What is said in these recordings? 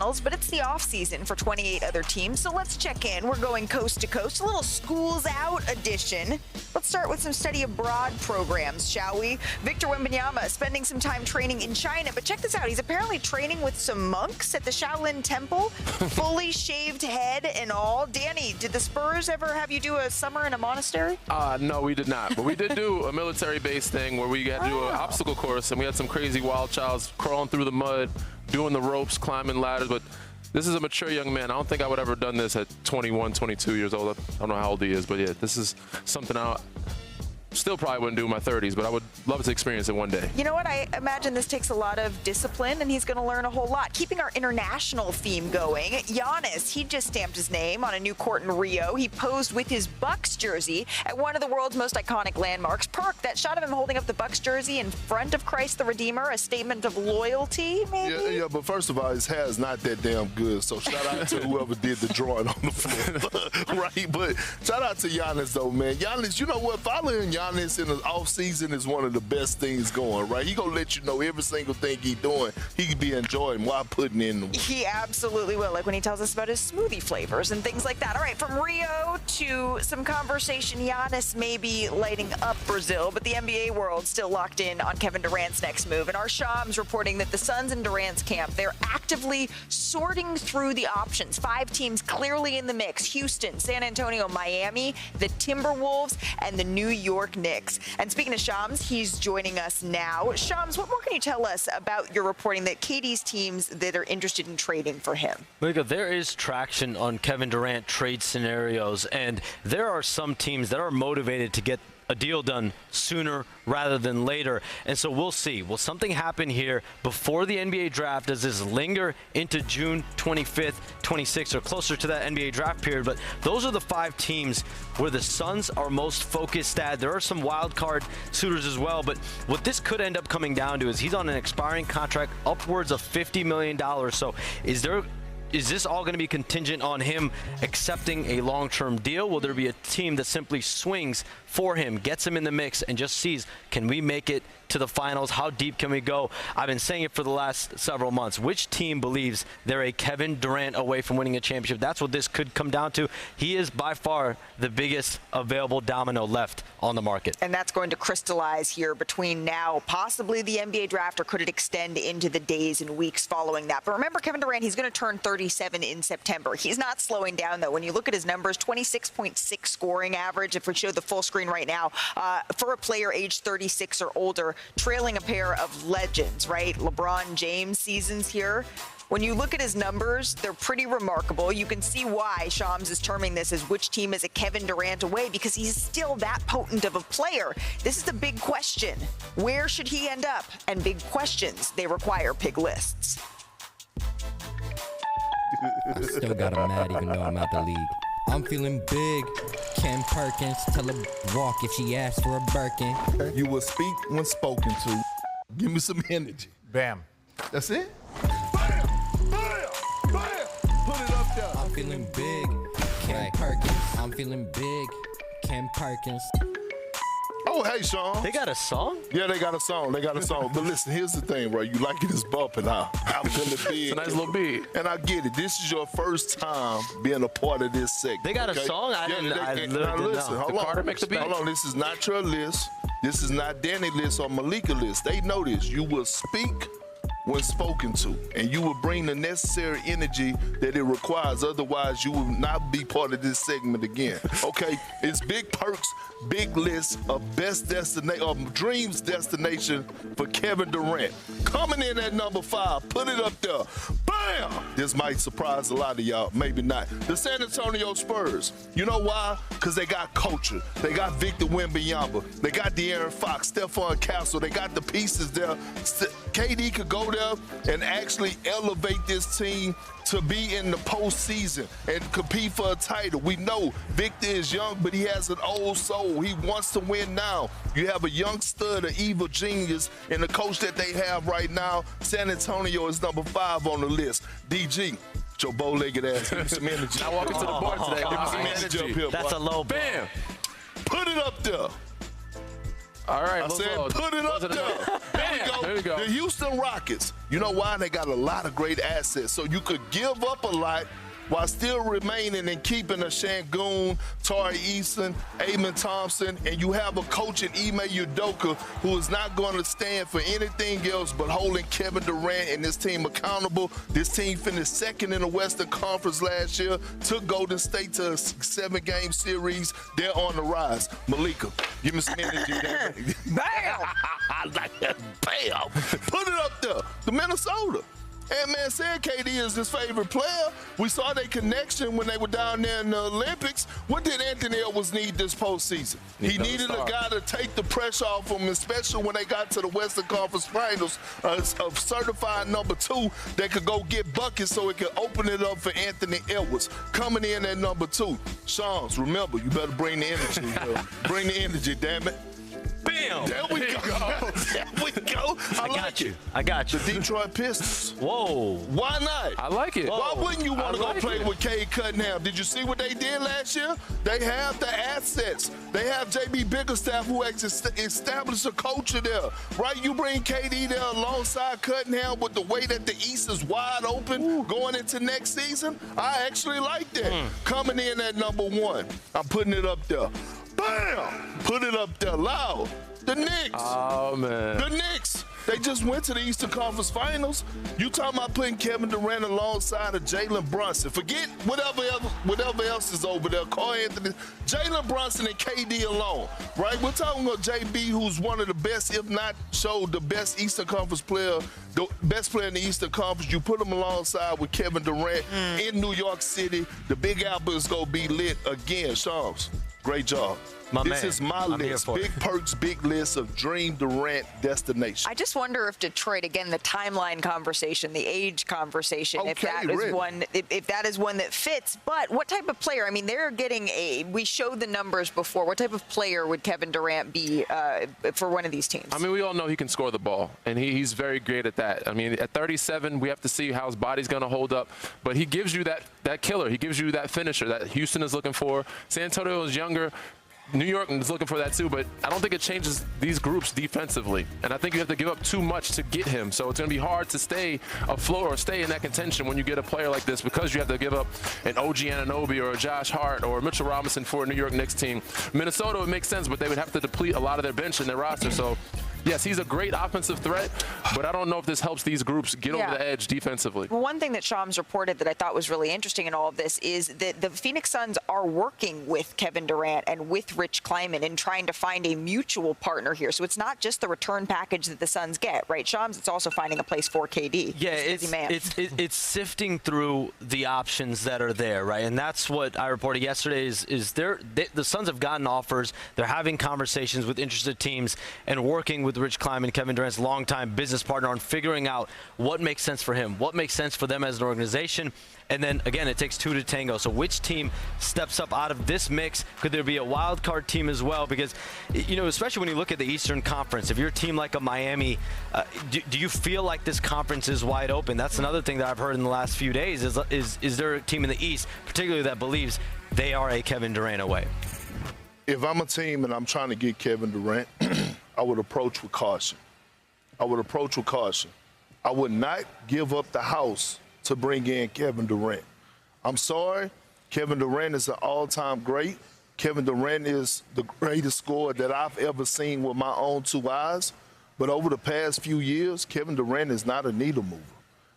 finals, but it's the offseason for 28 other teams, so let's check in. We're going coast to coast, a little schools out edition. Let's start with some study abroad programs, shall we? Victor Wembanyama spending some time training in China, but check this out. He's apparently training with some monks at the Shaolin Temple, fully shaved head and all. Danny, did the Spurs ever have you do a summer in a monastery? No, we did not. But we did do a military-based thing where we had to do an obstacle course, and we had some crazy wild childs crawling through the mud, doing the ropes, climbing ladders. But this is a mature young man. I don't think I would have ever done this at 21, 22 years old. I don't know how old he is, but yeah, this is something I still probably wouldn't do in my 30s, but I would love to experience it one day. You know what? I imagine this takes a lot of discipline, and he's going to learn a whole lot. Keeping our international theme going, Giannis, he just stamped his name on a new court in Rio. He posed with his Bucks jersey at one of the world's most iconic landmarks. Perk, that shot of him holding up the Bucks jersey in front of Christ the Redeemer, a statement of loyalty, maybe? Yeah, but first of all, his hair is not that damn good, so shout out to whoever did the drawing on the floor. Right? But shout out to Giannis, though, man. Giannis, you know what? Following Giannis in the offseason is one of the best things going, right? He gonna let you know every single thing he doing. He could be enjoying while putting in the work. He absolutely will, like when he tells us about his smoothie flavors and things like that. All right, from Rio to some conversation. Giannis may be lighting up Brazil, but the NBA world still locked in on Kevin Durant's next move. And our Shams reporting that the Suns and Durant's camp, they're actively sorting through the options. 5 teams clearly in the mix: Houston, San Antonio, Miami, the Timberwolves, and the New York Knicks. And speaking of Shams, he's joining us now. Shams, what more can you tell us about your reporting that KD's teams that are interested in trading for him? Malika, there is traction on Kevin Durant trade scenarios, and there are some teams that are motivated to get a deal done sooner rather than later. And so we'll see. Will something happen here before the NBA draft? Does this linger into June 25th, 26th, or closer to that NBA draft period? But those are the 5 teams where the Suns are most focused at. There are some wild card suitors as well, but what this could end up coming down to is he's on an expiring contract upwards of $50 million. So is this all going to be contingent on him accepting a long-term deal? Will there be a team that simply swings for him, gets him in the mix, and just sees, can we make it to the finals? How deep can we go? I've been saying it for the last several months. Which team believes they're a Kevin Durant away from winning a championship? That's what this could come down to. He is by far the biggest available domino left on the market. And that's going to crystallize here between now, possibly the NBA draft, or could it extend into the days and weeks following that? But remember, Kevin Durant, he's going to turn 37 in September. He's not slowing down, though. When you look at his numbers, 26.6 scoring average, if we show the full screen right now, for a player aged 36 or older, trailing a pair of legends, right? LeBron James seasons here. When you look at his numbers, they're pretty remarkable. You can see why Shams is terming this as which team is a Kevin Durant away, because he's still that potent of a player. This is the big question. Where should he end up? And big questions, they require big lists. I still got him mad even though I'm out the league. I'm feeling big. Ken Perkins, tell her walk if she asks for a Birkin. You will speak when spoken to. Give me some energy. Bam. That's it? Bam! Bam! Bam! Put it up there. I'm feeling big. Ken Perkins. I'm feeling big. Ken Perkins. Oh, hey, Sean. They got a song? Yeah, they got a song. But listen, here's the thing, right? You like it as bumping out. I'm feeling big. It's a nice little beat. And I get it. This is your first time being a part of this segment. They got a song? I literally didn't know. Hold on. Carter makes the beat. Hold on. This is not your list. This is not Danny's list or Malika's list. They know this. You will speak when spoken to, and you will bring the necessary energy that it requires. Otherwise, you will not be part of this segment again. Okay? It's Big Perks, big list of best destination, of dreams destination for Kevin Durant. Coming in at number 5, put it up there. Bam! This might surprise a lot of y'all, maybe not. The San Antonio Spurs. You know why? Because they got culture. They got Victor Wembanyama. They got De'Aaron Fox, Stephon Castle. They got the pieces there. KD could go there and actually elevate this team to be in the postseason and compete for a title. We know Victor is young, but he has an old soul. He wants to win now. You have a young stud, an evil genius, and the coach that they have right now, San Antonio, is number 5 on the list. DG, your bow-legged ass, give me some energy. Now walking to the board today. Give me some energy up here, That's boy. a low Bam! Put it up there. All right, I said put it up there. Bam! There we go. The Houston Rockets. You know why? They got a lot of great assets. So you could give up a lot while still remaining and keeping a Şengün, Tari Eason, Amen Thompson, and you have a coach in Ime Udoka who is not going to stand for anything else but holding Kevin Durant and this team accountable. This team finished second in the Western Conference last year, took Golden State to a 7-game series. They're on the rise. Malika, give me some energy. Bam! I like that. Bam! Put it up there. The Minnesota. And man said KD is his favorite player. We saw their connection when they were down there in the Olympics. What did Anthony Edwards need this postseason? He needed a guy to take the pressure off him, especially when they got to the Western Conference Finals, a certified number 2 that could go get buckets so it could open it up for Anthony Edwards. Coming in at number 2. Shams, remember, you better bring the energy. Bring the energy, damn it. Bam! There we go. There we go. I like it. I got you. The Detroit Pistons. Whoa. Why not? I like it. Why wouldn't you want to go like play it. with Cade Cunningham? Did you see what they did last year? They have the assets. They have J.B. Bickerstaff who established a culture there, right? You bring KD there alongside Cunningham with the way that the East is wide open going into next season. I actually like that. Coming in at number 1. I'm putting it up there. Bam! Put it up there loud. The Knicks. Oh, man. The Knicks. They just went to the Eastern Conference Finals. You talking about putting Kevin Durant alongside of Jalen Brunson. Forget whatever else is over there. Carl Anthony, Jalen Brunson and KD alone, right? We're talking about JB, who's one of the best, if not showed the best Eastern Conference player, the best player in the Eastern Conference. You put him alongside with Kevin Durant in New York City. The Big Apple is going to be lit again. Shams, great job. This is my list. Big Perks, big list of Dream Durant destination. I just wonder if Detroit, again, the timeline conversation, the age conversation, if that is one that fits. But what type of player? I mean, they're getting we showed the numbers before. What type of player would Kevin Durant be for one of these teams? I mean, we all know he can score the ball, and he's very great at that. I mean, at 37, we have to see how his body's going to hold up. But he gives you that killer. He gives you that finisher that Houston is looking for. San Antonio is younger. New York is looking for that too, but I don't think it changes these groups defensively. And I think you have to give up too much to get him. So it's going to be hard to stay afloat or stay in that contention when you get a player like this, because you have to give up an OG Anunoby or a Josh Hart or a Mitchell Robinson for a New York Knicks team. Minnesota would make sense, but they would have to deplete a lot of their bench and their roster. So yes, he's a great offensive threat, but I don't know if this helps these groups get over the edge defensively. Well, one thing that Shams reported that I thought was really interesting in all of this is that the Phoenix Suns are working with Kevin Durant and with Rich Kleiman in trying to find a mutual partner here. So it's not just the return package that the Suns get, right, Shams? It's also finding a place for KD. Yeah, it's sifting through the options that are there, right? And that's what I reported yesterday is the Suns have gotten offers. They're having conversations with interested teams and working with Rich Kleiman, Kevin Durant's longtime business partner, on figuring out what makes sense for him, what makes sense for them as an organization. And then, again, it takes 2 to tango. So which team steps up out of this mix? Could there be a wild card team as well? Because, you know, especially when you look at the Eastern Conference, if you're a team like a Miami, do you feel like this conference is wide open? That's another thing that I've heard in the last few days is there a team in the East, particularly that believes they are a Kevin Durant away? If I'm a team and I'm trying to get Kevin Durant, I would approach with caution. I would not give up the house to bring in Kevin Durant. I'm sorry, Kevin Durant is an all-time great. Kevin Durant is the greatest scorer that I've ever seen with my own 2 eyes. But over the past few years, Kevin Durant is not a needle mover.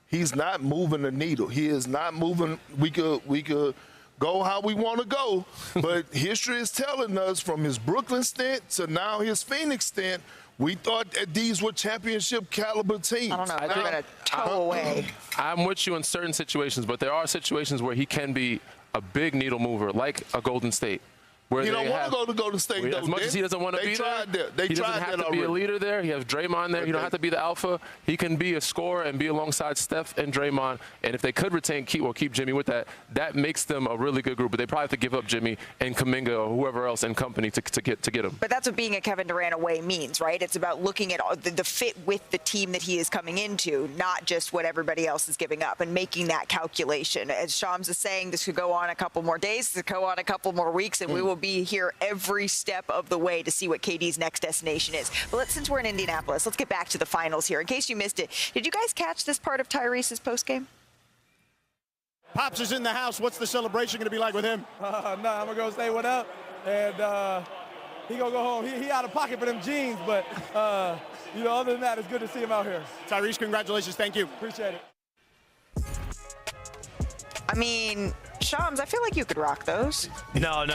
He's not moving the needle. He is not moving. We could go how we want to go, but history is telling us from his Brooklyn stint to now his Phoenix stint, we thought that these were championship caliber teams. I don't know. They're going to toe away. I'm with you in certain situations, but there are situations where he can be a big needle mover, like a Golden State. Where he don't want to go to Golden State, though. As much as he doesn't want to be there, he doesn't have to be a leader there. He has Draymond there. You don't have to be the alpha. He can be a scorer and be alongside Steph and Draymond. And if they could keep Jimmy with that makes them a really good group. But they probably have to give up Jimmy and Kuminga or whoever else in company to get him. But that's what being a Kevin Durant away means, right? It's about looking at the fit with the team that he is coming into, not just what everybody else is giving up, and making that calculation. As Shams is saying, this could go on a couple more days, this could go on a couple more weeks, and we will will be here every step of the way to see what KD's next destination is. But since we're in Indianapolis, let's get back to the finals here. In case you missed it, did you guys catch this part of Tyrese's postgame? Pops is in the house. What's the celebration going to be like with him? No, I'm going to go say what up, and he going to go home. He out of pocket for them jeans, but, other than that, it's good to see him out here. Tyrese, congratulations. Thank you. Appreciate it. I mean, Shams, I feel like you could rock those. No.